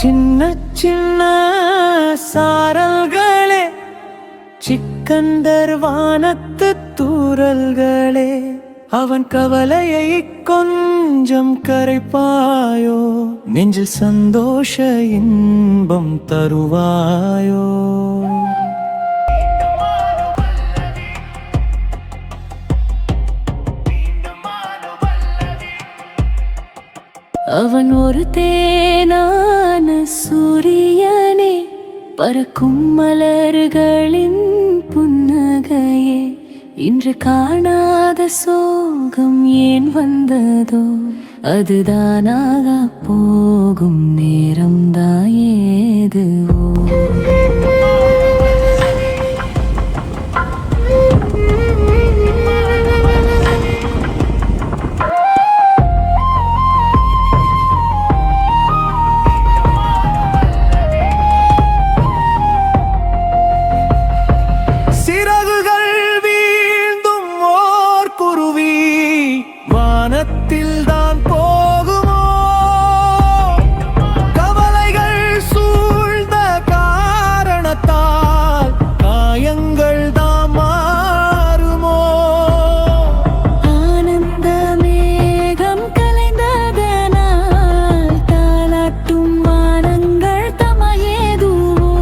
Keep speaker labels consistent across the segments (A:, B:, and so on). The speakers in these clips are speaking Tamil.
A: சின்ன சின்ன சாரல்களே, சிக்கந்தர் வானத்து தூறல்களே, அவன் கவலையை கொஞ்சம் கரைப்பாயோ, நெஞ்சில் சந்தோஷ இன்பம் தருவாயோ. அவன் ஒரு தேனான சூரியனே, பறக்கும் மலர்களின் புன்னகையே, இன்று காணாத சோகம் ஏன் வந்ததோ, அதுதானாக போகும் நேரம்தான் ஏதுவோ. வானத்தில் தான் போகுமோ, கவலைகள் சூழ்ந்த காரணத்தால் காயங்கள் தான் மாறுமோ. ஆனந்த மேகம் கலைந்ததனால் தாலாட்டும் வானங்கள் தமையேதுவோ.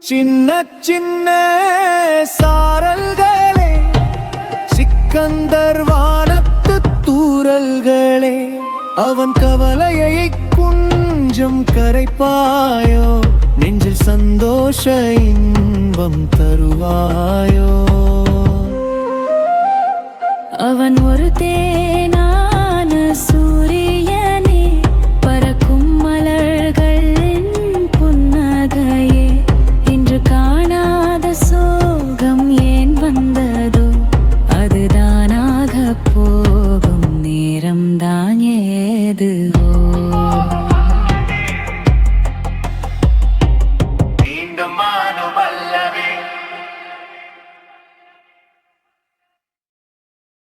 A: சின்ன சின்ன சாரல்களே, சிக்கந்தர் வானத்து தூறல்களே, அவன் கவலையை கொஞ்சம் கரைப்பாயோ, நெஞ்சில் சந்தோஷ இன்பம் தருவாயோ. அவன் ஒரு